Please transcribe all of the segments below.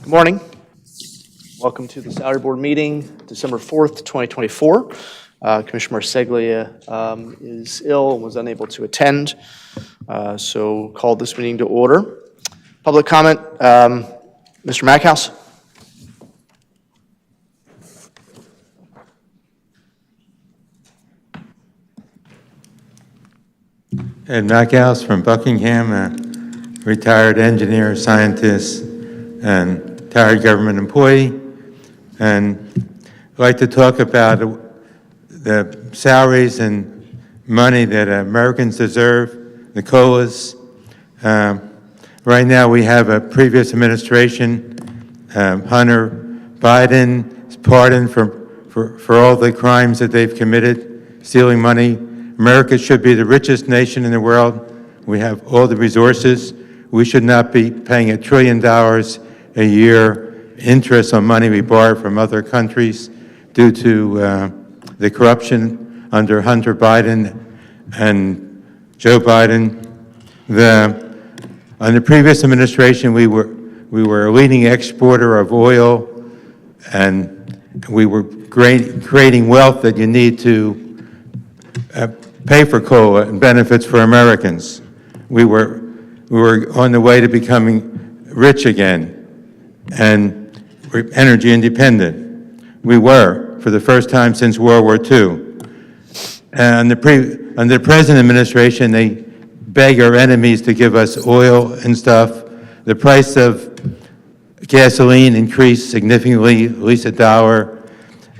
Good morning. Welcome to the Salary Board meeting, December 4th, 2024. Commissioner Marseglia is ill and was unable to attend, so called this meeting to order. Public comment, Mr. Mackhouse. Ed Mackhouse from Buckingham, a retired engineer, scientist, and retired government employee. And I'd like to talk about the salaries and money that Americans deserve, the COLAs. Right now we have a previous administration, Hunter Biden's pardoned for all the crimes that they've committed, stealing money. America should be the richest nation in the world. We have all the resources. We should not be paying $1 trillion a year interest on money we borrow from other countries due to the corruption under Hunter Biden and Joe Biden. Under previous administration, we were a leading exporter of oil, and we were creating wealth that you need to pay for COLA and benefits for Americans. We were on the way to becoming rich again and energy independent. We were, for the first time since World War II. And under the present administration, they beg our enemies to give us oil and stuff. The price of gasoline increased significantly, at least $1,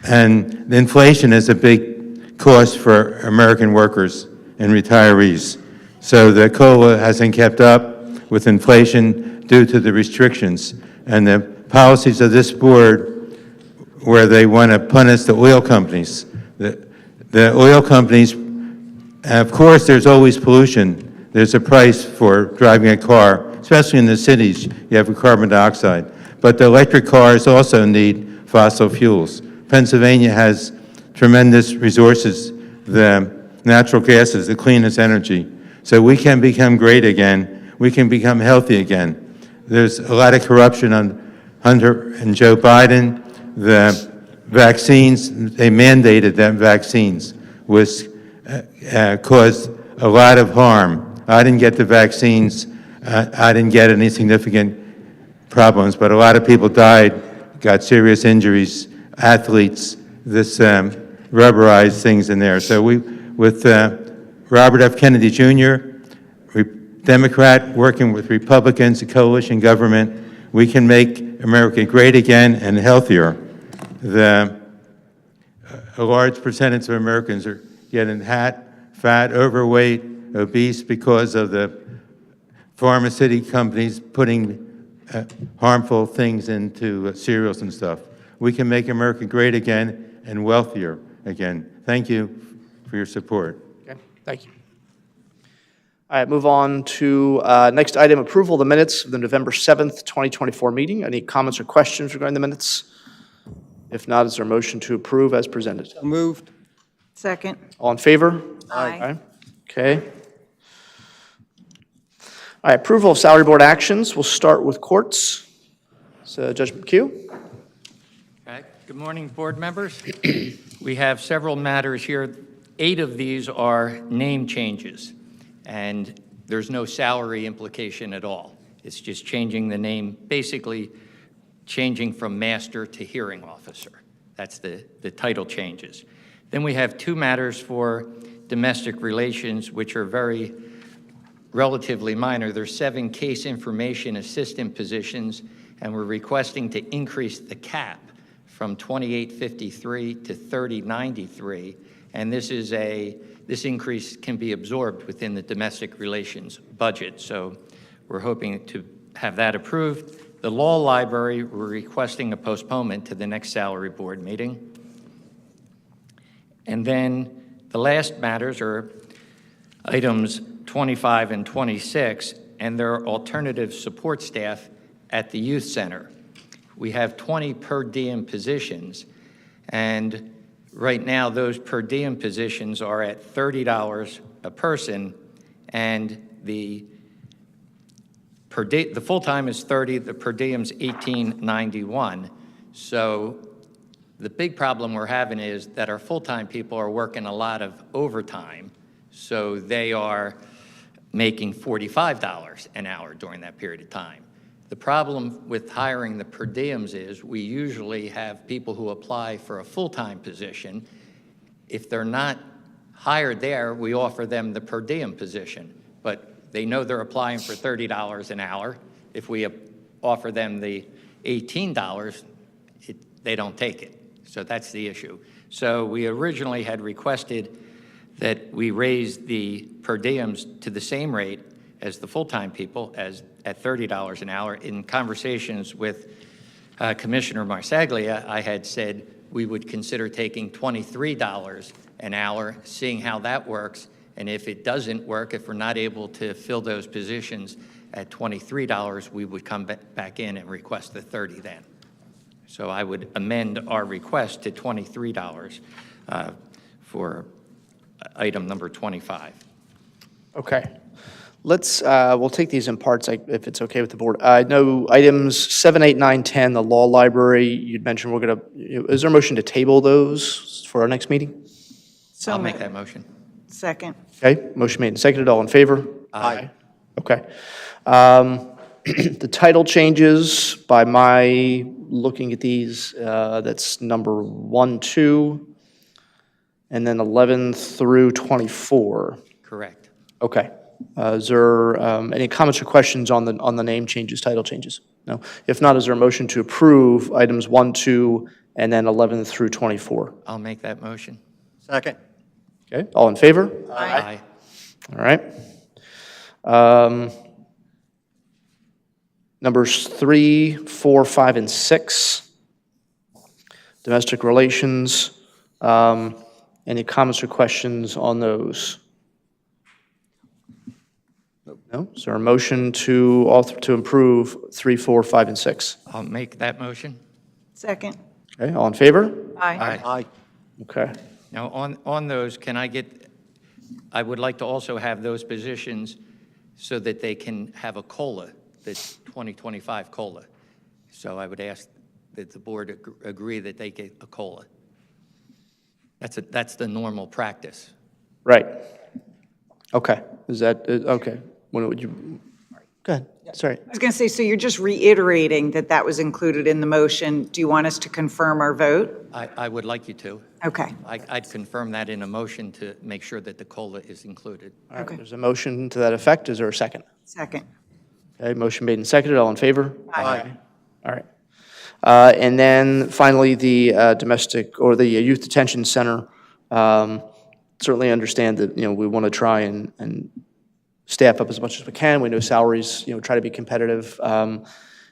and the inflation is a big cost for American workers and retirees. So the COLA hasn't kept up with inflation due to the restrictions and the policies of this board where they want to punish the oil companies. The oil companies, of course, there's always pollution. There's a price for driving a car, especially in the cities, you have carbon dioxide. But the electric cars also need fossil fuels. Pennsylvania has tremendous resources. The natural gas is the cleanest energy. So we can become great again. We can become healthy again. There's a lot of corruption on Hunter and Joe Biden. The vaccines, they mandated that vaccines caused a lot of harm. I didn't get the vaccines. I didn't get any significant problems, but a lot of people died, got serious injuries, athletes, this rubberized things in there. So with Robert F. Kennedy Jr., Democrat, working with Republicans, a coalition government, we can make America great again and healthier. A large percentage of Americans are getting fat, overweight, obese because of the pharmaceutical companies putting harmful things into cereals and stuff. We can make America great again and wealthier again. Thank you for your support. Okay, thank you. All right, move on to next item, approval of the minutes of the November 7th, 2024 meeting. Any comments or questions regarding the minutes? If not, is there a motion to approve as presented? So moved. Second. All in favor? Aye. Okay. All right, approval of salary board actions. We'll start with courts. So Judge McHugh. Okay. Good morning, board members. We have several matters here. 8 of these are name changes, and there's no salary implication at all. It's just changing the name, basically changing from master to hearing officer. That's the title changes. Then we have 2 matters for domestic relations, which are very relatively minor. There's 7 case information assistant positions, and we're requesting to increase the cap from 2853 to 3093, and this increase can be absorbed within the domestic relations budget. So we're hoping to have that approved. The law library, we're requesting a postponement to the next salary board meeting. And then the last matters are items 25 and 26, and they're alternative support staff at the youth center. We have 20 per diem positions, and right now those per diem positions are at $30 a person, and the the full-time is 30, the per diem's 1891. So the big problem we're having is that our full-time people are working a lot of overtime, so they are making $45 an hour during that period of time. The problem with hiring the per diems is we usually have people who apply for a full-time position. If they're not hired there, we offer them the per diem position, but they know they're applying for $30 an hour. If we offer them the $18, they don't take it. So that's the issue. So we originally had requested that we raise the per diems to the same rate as the full-time people, as at $30 an hour. In conversations with Commissioner Marsaglia, I had said we would consider taking $23 an hour, seeing how that works, and if it doesn't work, if we're not able to fill those positions at $23, we would come back in and request the 30 then. So I would amend our request to $23 for item number 25. Okay. We'll take these in parts, if it's okay with the board. I know items 7, 8, 9, 10, the law library, you'd mentioned we're going to, is there a motion to table those for our next meeting? So I'll make moved. that motion. Second. Okay, motion made and seconded, all in favor? Aye. Okay. The title changes, by my looking at these, that's number 1, 2, and then 11 through 24. Correct. Okay. Is there any comments or questions on the name changes, title changes? No? If not, is there a motion to approve items 1, 2, and then 11 through 24? I'll make that motion. Second. Okay, all in favor? Aye. All right. Numbers 3, 4, 5, and 6, domestic relations. Any comments or questions on those? No? Is there a motion to approve 3, 4, 5, and 6? I'll make that motion. Second. Okay, all in favor? Aye. Aye. Okay. Now, on those, I would like to also have those positions so that they can have a COLA, the 2025 COLA. So I would ask that the board agree that they get a COLA. That's the normal practice. Right. Okay. Is that, okay. When would you, go ahead. Sorry. I was going to say, so you're just reiterating that that was included in the motion. Do you want us to confirm our vote? I would like you to. Okay. I'd confirm that in a motion to make sure that the COLA is included. All right, Okay. there's a motion to that effect. Is there a second? Second. Okay, motion made and seconded. All in favor? Aye. All right. And then finally, the domestic or the youth detention center. Certainly understand that, we want to try and staff up as much as we can. We know salaries, try to be competitive.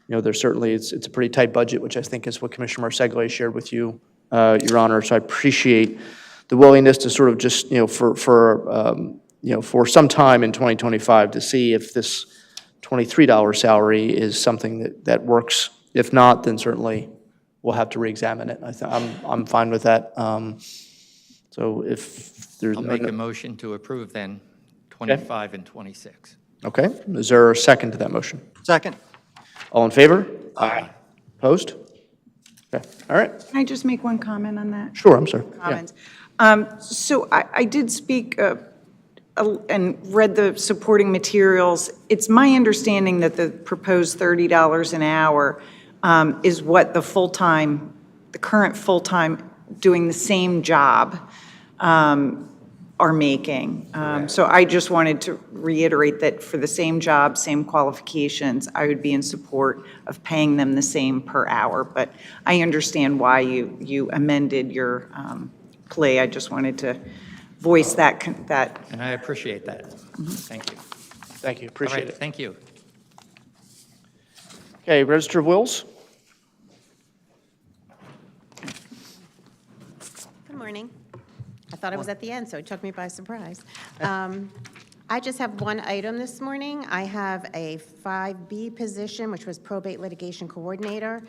There's certainly, it's a pretty tight budget, which I think is what Commissioner Marseglia shared with you, Your Honor. So I appreciate the willingness to sort of just, for some time in 2025 to see if this $23 salary is something that works. If not, then certainly we'll have to reexamine it. I'm fine with that. So if there's I'll make a motion to approve then 25 and 26. Okay, is there a second to that motion? Second. All in favor? Aye. Opposed? Okay, all right. Can I just make one comment on that? Sure, I'm sorry. Yeah. Comments. So I did speak and read the supporting materials. It's my understanding that the proposed $30 an hour is what the current full-time doing the same job are making. So I just wanted to reiterate that for the same job, same qualifications, I would be in support of paying them the same per hour. But I understand why you amended your plea. I just wanted to voice that. And I appreciate that. Thank you. Thank you, All appreciate right, it. thank you. Okay, register of wills? Good morning. I thought I was at the end, so it took me by surprise. I just have one item this morning. I have a 5B position, which was probate litigation coordinator.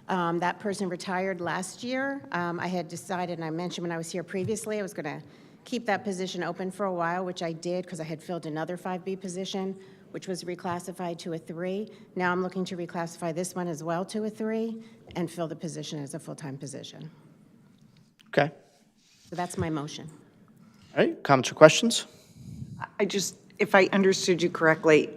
That person retired last year. I had decided, and I mentioned when I was here previously, I was going to keep that position open for a while, which I did because I had filled another 5B position which was reclassified to a 3. Now I'm looking to reclassify this one as well to a 3 and fill the position as a full-time position. Okay. So that's my motion. All right, comments or questions? I just, if I understood you correctly,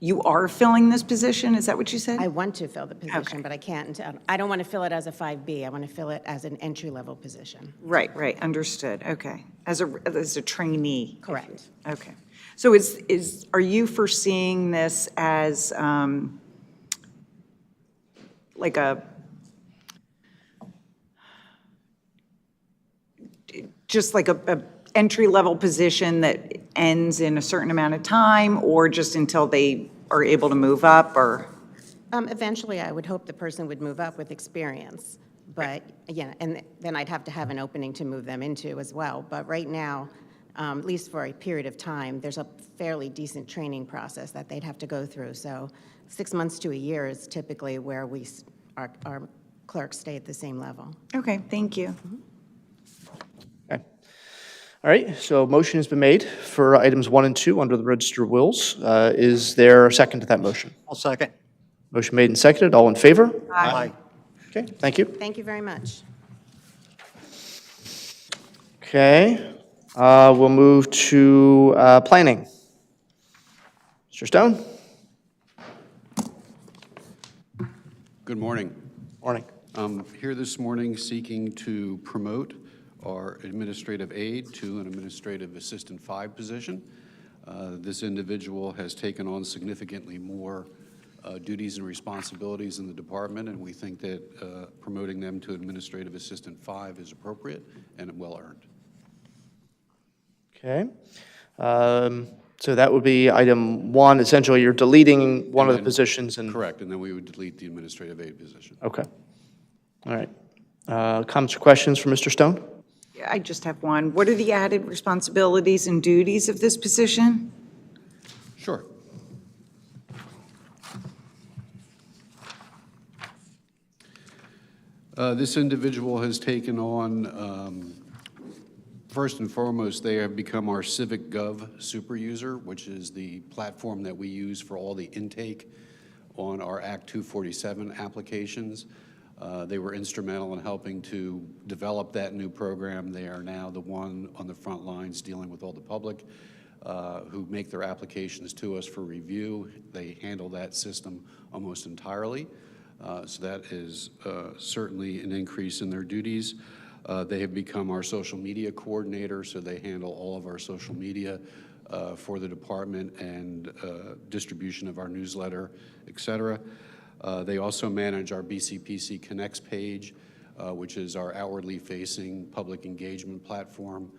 you are filling this position, is that what you said? I want to fill the position, Okay. but I can't until, I don't want to fill it as a 5B. I want to fill it as an entry-level position. Right, right, understood, okay. As a trainee? Correct. Okay. So are you foreseeing this as like just like a entry-level position that ends in a certain amount of time, or just until they are able to move up, or? Eventually, I would hope the person would move up with experience, but, again, and then I'd have to have an opening to move them into as well. But right now, at least for a period of time, there's a fairly decent training process that they'd have to go through. So 6 months to a year is typically where our clerks stay at the same level. Okay, thank you. Okay. All right, so motion has been made for items 1 and 2 under the Register of Wills. Is there a second to that motion? I'll second. Motion made and seconded. All in favor? Aye. Okay, thank you. Thank you very much. Okay, we'll move to planning. Mr. Stone? Good morning. Morning. I'm here this morning seeking to promote our administrative aide to an administrative assistant 5 position. This individual has taken on significantly more duties and responsibilities in the department, and we think that promoting them to administrative assistant 5 is appropriate and well-earned. Okay. So that would be item 1. Essentially, you're deleting one of the positions and... Correct, and then we would delete the administrative aide position. Okay. All right. Comments or questions for Mr. Stone? I just have one. What are the added responsibilities and duties of this position? Sure. This individual has taken on, first and foremost, they have become our Civic Gov super user, which is the platform that we use for all the intake on our Act 247 applications. They were instrumental in helping to develop that new program. They are now the one on the front lines dealing with all the public who make their applications to us for review. They handle that system almost entirely. So that is certainly an increase in their duties. They have become our social media coordinator, so they handle all of our social media for the department and distribution of our newsletter, et cetera. They also manage our BCPC Connects page, which is our outwardly facing public engagement platform.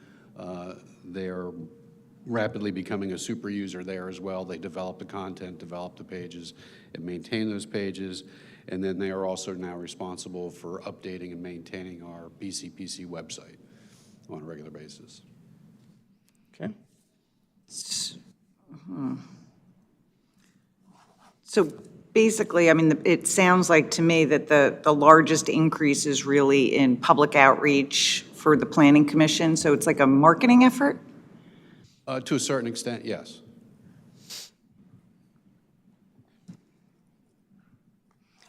They are rapidly becoming a super user there as well. They develop the content, develop the pages, and maintain those pages. And then they are also now responsible for updating and maintaining our BCPC website on a regular basis. Okay. So basically, I mean, it sounds like to me that the largest increase is really in public outreach for the Planning Commission, so it's like a marketing effort? To a certain extent, yes.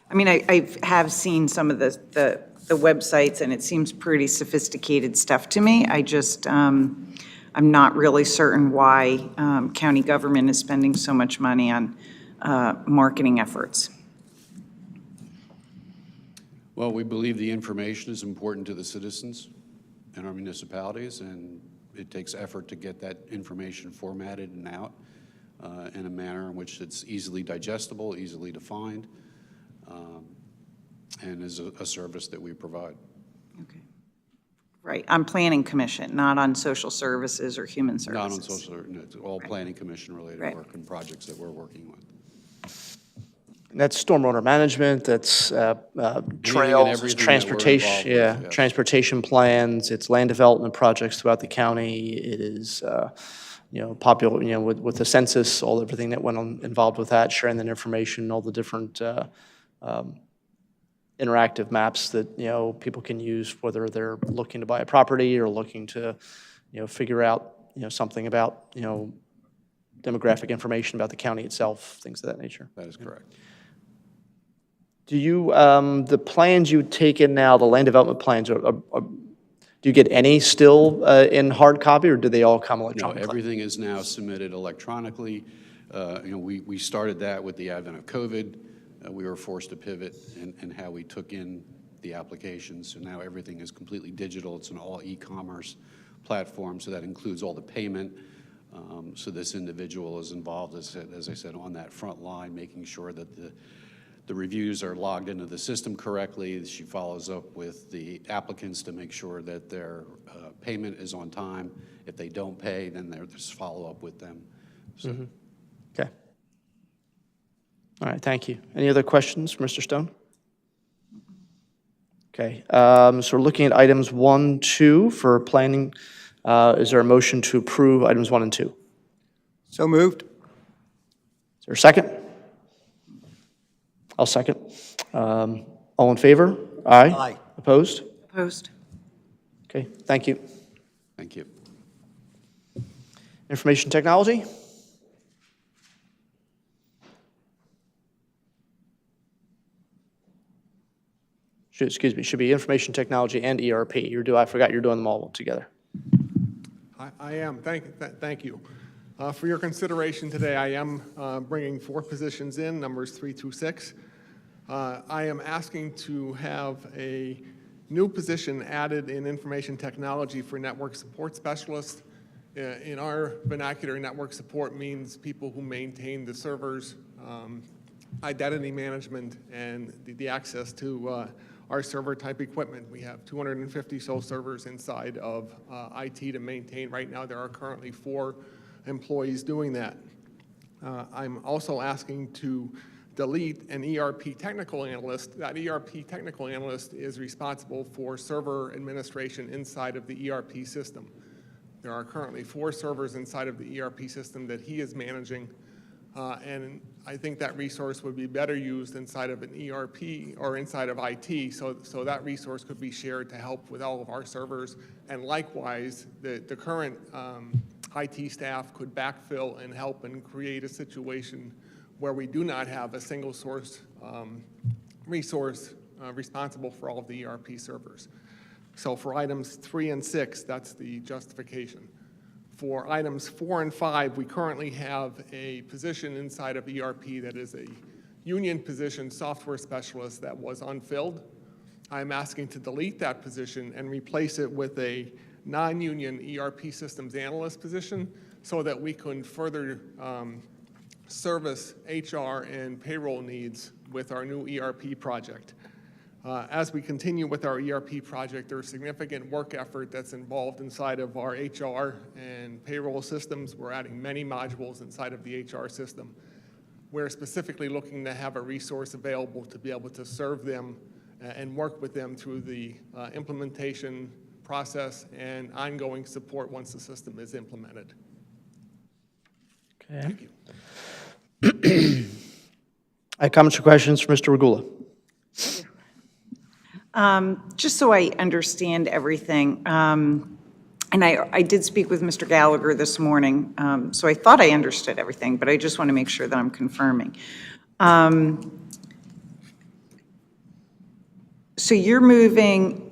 I mean, I have seen some of the websites, and it seems pretty sophisticated stuff to me. I just, I'm not really certain why county government is spending so much money on marketing efforts. Well, we believe the information is important to the citizens in our municipalities, and it takes effort to get that information formatted and out in a manner in which it's easily digestible, easily defined, and is a service that we provide. Okay. Right, on Planning Commission, not on social services or human services. Not on social, no, it's all planning commission related Right. work and projects that we're working with. And that's stormwater management, that's trails, it's everything that we're transportation, involved with, yeah, yes. transportation plans, it's land development projects throughout the county. It is, popular, with the census, everything that went on involved with that, sharing that information, all the different interactive maps that, people can use, whether they're looking to buy a property or looking to, figure out, something about, demographic information about the county itself, things of that nature. That is correct. Do you, the plans you've taken now, the land development plans, do you get any still in hard copy, or do they all come No, electronically? everything is now submitted electronically. We started that with the advent of COVID. We were forced to pivot in how we took in the applications. So now everything is completely digital. It's an all e-commerce platform, so that includes all the payment. So this individual is involved, as I said, on that front line, making sure that the reviews are logged into the system correctly. She follows up with the applicants to make sure that their payment is on time. If they don't pay, then there's follow-up with them. So. Okay. All right, thank you. Any other questions for Mr. Stone? Okay, so we're looking at items 1, 2 for planning. Is there a motion to approve items 1 and 2? So moved. Is there a second? I'll second. All in favor? Aye. Aye. Opposed? Opposed? Okay, thank you. Thank you. Information technology? Excuse me, should be information technology and ERP. I forgot you're doing them all together. I am. Thank you. For your consideration today, I am bringing 4 positions in, numbers 3 through 6. I am asking to have a new position added in information technology for network support specialists. In our vernacular, network support means people who maintain the servers, identity management, and the access to our server-type equipment. We have 250 so servers inside of IT to maintain. Right now, there are currently 4 employees doing that. I'm also asking to delete an ERP technical analyst. That ERP technical analyst is responsible for server administration inside of the ERP system. There are currently 4 servers inside of the ERP system that he is managing. And I think that resource would be better used inside of an ERP or inside of IT, so that resource could be shared to help with all of our servers. And likewise, the current IT staff could backfill and help and create a situation where we do not have a single source resource responsible for all of the ERP servers. So for items 3 and 6, that's the justification. For items 4 and 5, we currently have a position inside of ERP that is a union position, software specialist, that was unfilled. I'm asking to delete that position and replace it with a non-union ERP systems analyst position so that we can further service HR and payroll needs with our new ERP project. As we continue with our ERP project, there's significant work effort that's involved inside of our HR and payroll systems. We're adding many modules inside of the HR system. We're specifically looking to have a resource available to be able to serve them and work with them through the implementation process and ongoing support once the system is implemented. Okay. Thank you. Comments or questions for Mr. Regula? Just so I understand everything, and I did speak with Mr. Gallagher this morning, so I thought I understood everything, but I just want to make sure that I'm confirming. So you're moving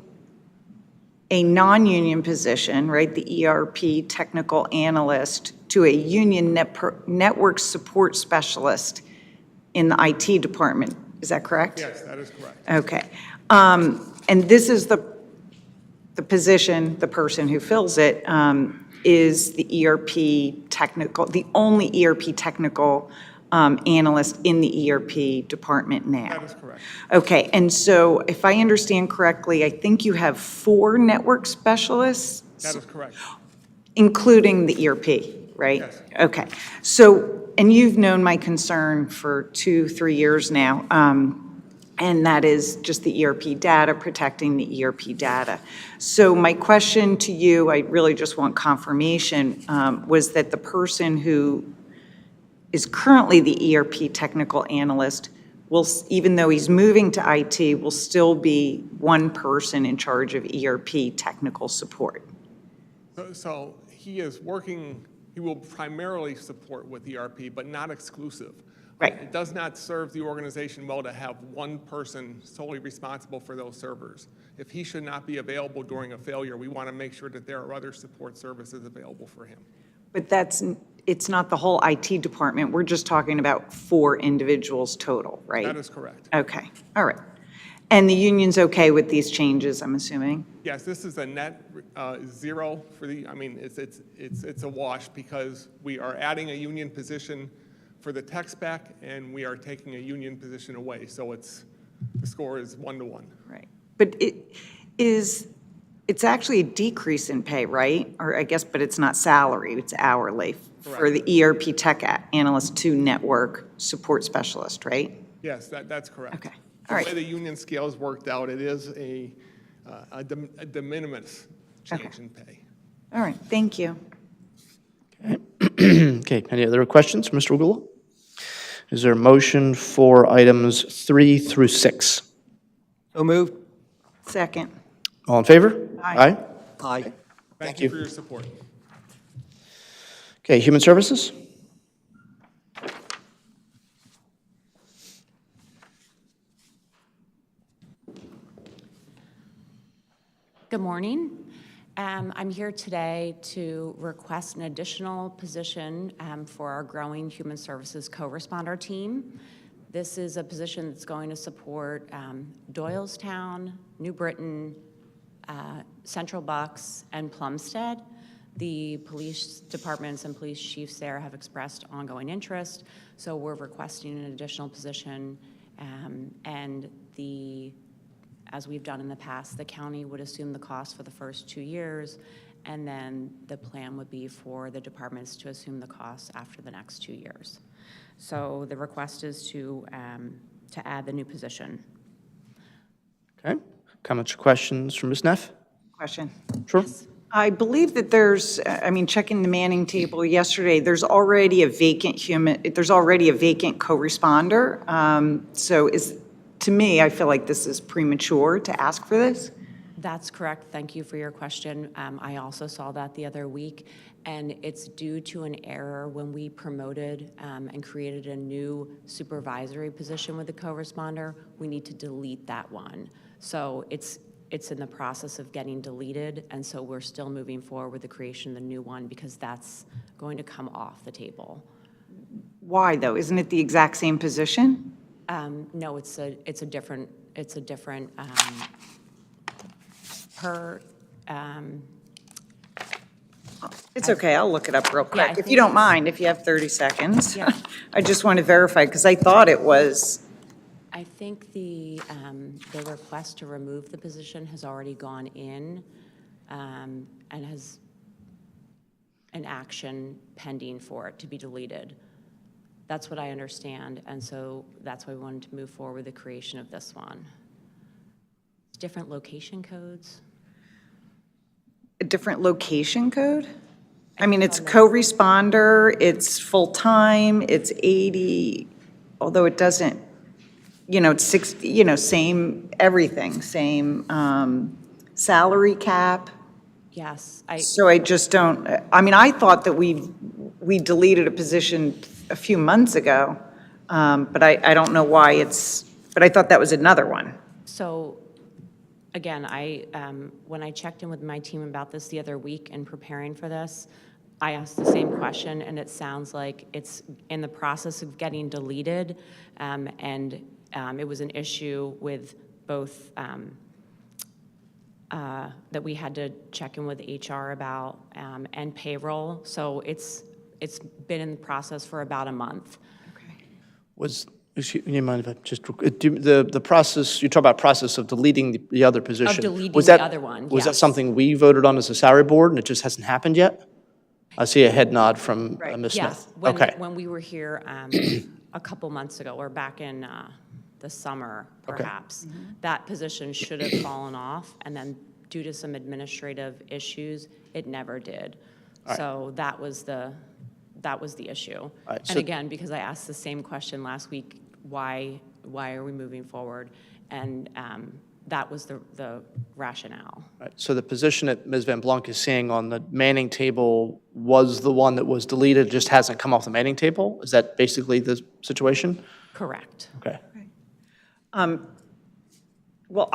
a non-union position, right, the ERP technical analyst, to a union network support specialist in the IT department. Is that correct? Yes, that is correct. Okay. And this is the position, the person who fills it, is the ERP technical, the only ERP technical analyst in the ERP department now. That is correct. Okay, and so if I understand correctly, I think you have 4 network specialists? That is correct. Including the ERP, right? Yes. Okay, so, and you've known my concern for 2-3 years now, and that is just the ERP data, protecting the ERP data. So my question to you, I really just want confirmation, was that the person who is currently the ERP technical analyst will, even though he's moving to IT, will still be one person in charge of ERP technical support. So he is working He will primarily support with ERP, but not exclusive. Right. It does not serve the organization well to have one person solely responsible for those servers. If he should not be available during a failure, we want to make sure that there are other support services available for him. But it's not the whole IT department. We're just talking about 4 individuals total, right? That is correct. Okay, all right. And the union's okay with these changes, I'm assuming? Yes, this is a net zero for the, I mean, it's a wash because we are adding a union position for the tech spec and we are taking a union position away. So the score is 1-1. Right. But it's actually a decrease in pay, right? Or I guess, but it's not salary, it's hourly for the ERP tech analyst to network support specialist, right? Yes, that's correct. Okay, all right. The way the union scale is worked out, it is a de minimis change in pay. All right, thank you. Okay, any other questions for Mr. Regula? Is there a motion for items 3 through 6? So moved. Second. All in favor? Aye. Aye. Thank you for your support. Okay, Human Services? Good morning. I'm here today to request an additional position for our growing Human Services co-responder team. This is a position that's going to support Doylestown, New Britain, Central Bucks, and Plumstead. The police departments and police chiefs there have expressed ongoing interest, so we're requesting an additional position, and as we've done in the past, the county would assume the cost for the first 2 years, and then the plan would be for the departments to assume the costs after the next 2 years. So the request is to add the new position. Okay, comments or questions from Ms. Neff? Question. Sure. I believe that checking the Manning table yesterday, there's already a vacant co-responder. So to me, I feel like this is premature to ask for this. That's correct. Thank you for your question. I also saw that the other week, and it's due to an error when we promoted and created a new supervisory position with the co-responder. We need to delete that one. So it's in the process of getting deleted, and so we're still moving forward with the creation of the new one because that's going to come off the table. Why, though? Isn't it the exact same position? No, it's a different It's okay, I'll look it up real Yeah, I quick. If think you don't mind, if you have 30 seconds. Yeah. I just want to verify, because I thought it was, I think the request to remove the position has already gone in and has an action pending for it to be deleted. That's what I understand, and so that's why we wanted to move forward with the creation of this one. It's different location codes. a different location code? I mean, it's co-responder, it's full-time, it's 80, although it doesn't, it's 60, same everything, same salary cap. Yes, So I just don't, I thought that we deleted a position a few months ago, but I don't know why but I thought that was another one. So, again, when I checked in with my team about this the other week in preparing for this, I asked the same question, and it sounds like it's in the process of getting deleted, and it was an issue with both that we had to check in with HR about and payroll. So it's been in the process for about a month. You mind if I just, the process, you talk about process of deleting the other position. deleting Was the that- other one, Was that yes. something we voted on as a salary board and it just hasn't happened yet? I see a head nod from Ms. Smith. Yes, Okay, when we were here a couple months ago, or back in the summer, perhaps, that position should have fallen off, and then due to some administrative issues, it never did. So that was the issue. right, And so- again, because I asked the same question last week, why are we moving forward? And that was the rationale. Right, so the position that Ms. Van Blanc is seeing on the Manning table was the one that was deleted, just hasn't come off the Manning table? Is that basically the situation? Correct. Okay. Well,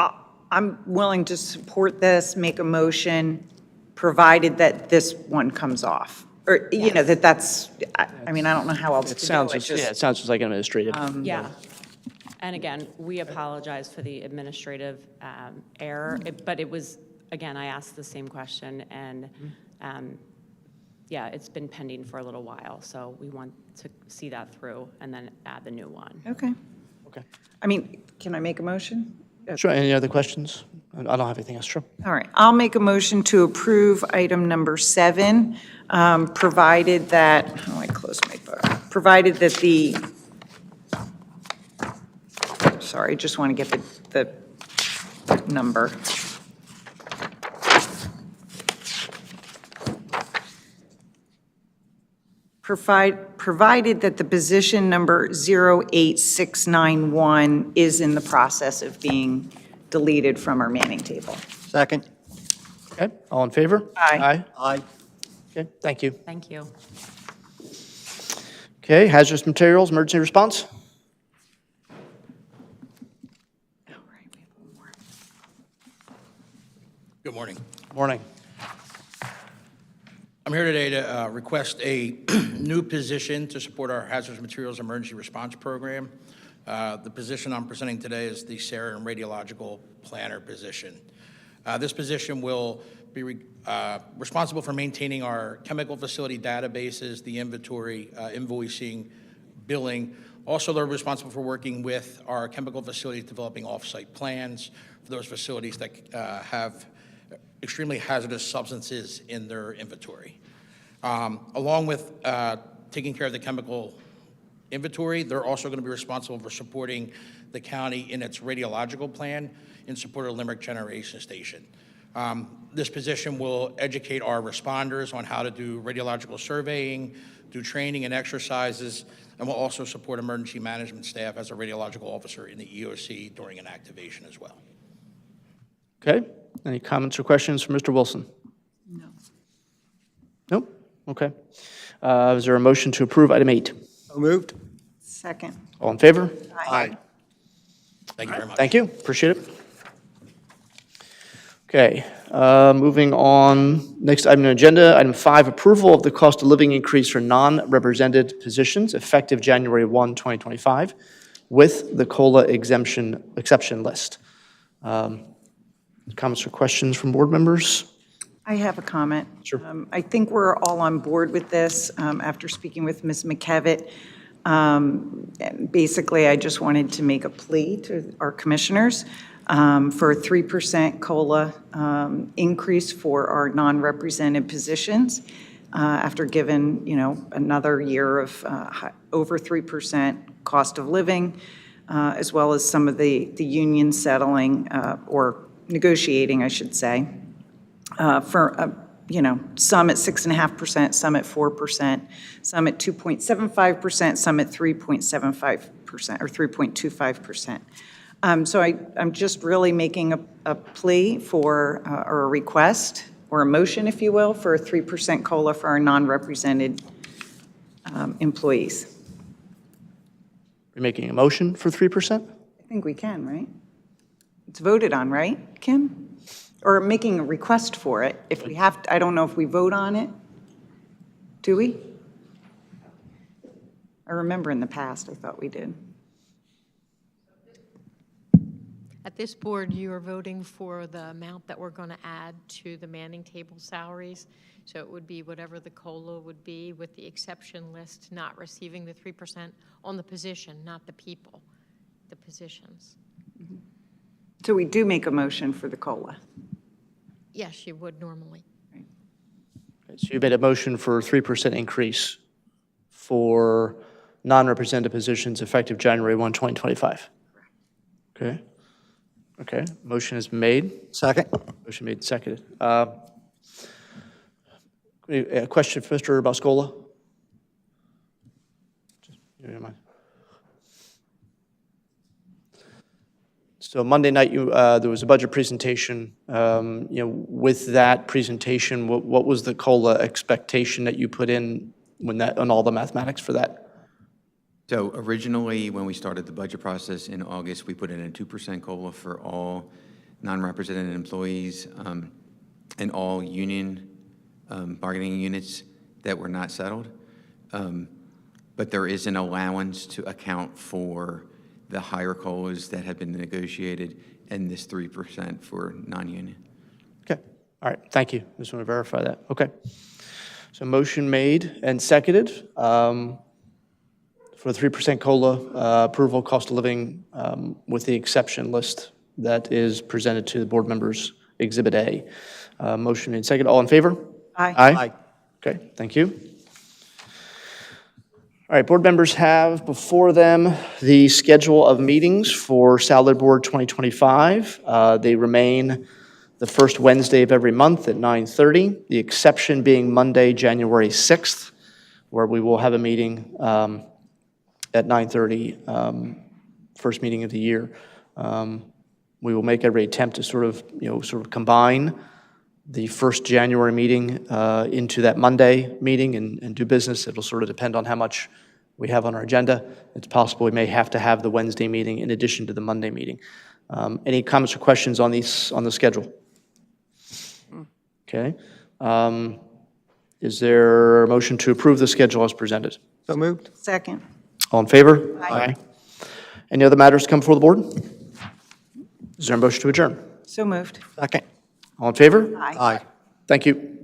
I'm willing to support this, make a motion, provided that this one comes off. Or, you know, that's, I mean, I don't know how else to It do sounds, it. just yeah, it sounds just like administrative. Yeah. And again, we apologize for the administrative error, but it was, again, I asked the same question, and yeah, it's been pending for a little while, so we want to see that through and then add the new one. Okay. Okay. I mean, can I make a motion? Sure, any other questions? I don't have anything else, sure. All right, I'll make a motion to approve item number 7, provided that, how do I close my book? Provided that the, sorry, just want to get the number. Provided that the position number 08691 is in the process of being deleted from our Manning table. Second. Okay, all in favor? Aye. Aye. Okay, thank you. Thank you. Okay, hazardous materials, emergency response? Good morning. Morning. I'm here today to request a new position to support our hazardous materials emergency response program. The position I'm presenting today is the Sarin Radiological Planner position. This position will be responsible for maintaining our chemical facility databases, the inventory, invoicing, billing. Also, they're responsible for working with our chemical facilities, developing off-site plans for those facilities that have extremely hazardous substances in their inventory. Along with taking care of the chemical inventory, they're also going to be responsible for supporting the county in its radiological plan in support of Limerick Generation Station. This position will educate our responders on how to do radiological surveying, do training and exercises, and will also support emergency management staff as a radiological officer in the EOC during an activation as well. Okay, any comments or questions from Mr. Wilson? No. Nope, okay. Is there a motion to approve item 8? So moved. Second. All in favor? Aye. Thank you very much. Thank you, appreciate it. Okay, moving on, next item on the agenda, item 5, approval of the cost of living increase for non-represented positions effective January 1, 2025, with the COLA exception list. Comments or questions from board members? I have a comment. Sure. I think we're all on board with this after speaking with Ms. McKevitt. And basically, I just wanted to make a plea to our commissioners for a 3% COLA increase for our non-represented positions after given, you know, another year of over 3% cost of living, as well as some of the union settling or negotiating, I should say, for, you know, some at 6.5%, some at 4%, some at 2.75%, some at 3.75% or 3.25%. So I'm just really making a plea for, or a request, or a motion, if you will, for a 3% COLA for our non-represented employees. You're making a motion for 3%? I think we can, right? It's voted on, right, Kim? Or making a request for it, if we have, I don't know if we vote on it. Do we? I remember in the past, I thought we did. At this board, you are voting for the amount that we're going to add to the Manning table salaries. So it would be whatever the COLA would be, with the exception list not receiving the 3% on the position, not the people, the positions. So we do make a motion for the COLA. Yes, you would normally. So you made a motion for a 3% increase for non-represented positions effective January 1, 2025. Okay. Okay, motion is made. Second. Motion made, seconded. A question for Mr. Boscola? You don't mind? So Monday night, there was a budget presentation. With that presentation, what was the COLA expectation that you put in on all the mathematics for that? So originally, when we started the budget process in August, we put in a 2% COLA for all non-represented employees and all union bargaining units that were not settled. But there is an allowance to account for the higher COLAs that have been negotiated and this 3% for non-union. Okay, all right, thank you. Just want to verify that. Okay. So motion made and seconded for the 3% COLA approval, cost of living with the exception list that is presented to the board members, Exhibit A. Motion made second. All in favor? Aye. Aye. Okay, thank you. All right, board members have before them the schedule of meetings for Salary Board 2025. They remain the first Wednesday of every month at 9:30, the exception being Monday, January 6th, where we will have a meeting at 9:30, first meeting of the year. We will make every attempt to sort of combine the first January meeting into that Monday meeting and do business. It'll sort of depend on how much we have on our agenda. It's possible we may have to have the Wednesday meeting in addition to the Monday meeting. Any comments or questions on the schedule? Okay. Is there a motion to approve the schedule as presented? So moved. Second. All in favor? Aye. Any other matters to come before the board? Is there a motion to adjourn? So moved. Second. All in favor? Aye. Aye. Thank you.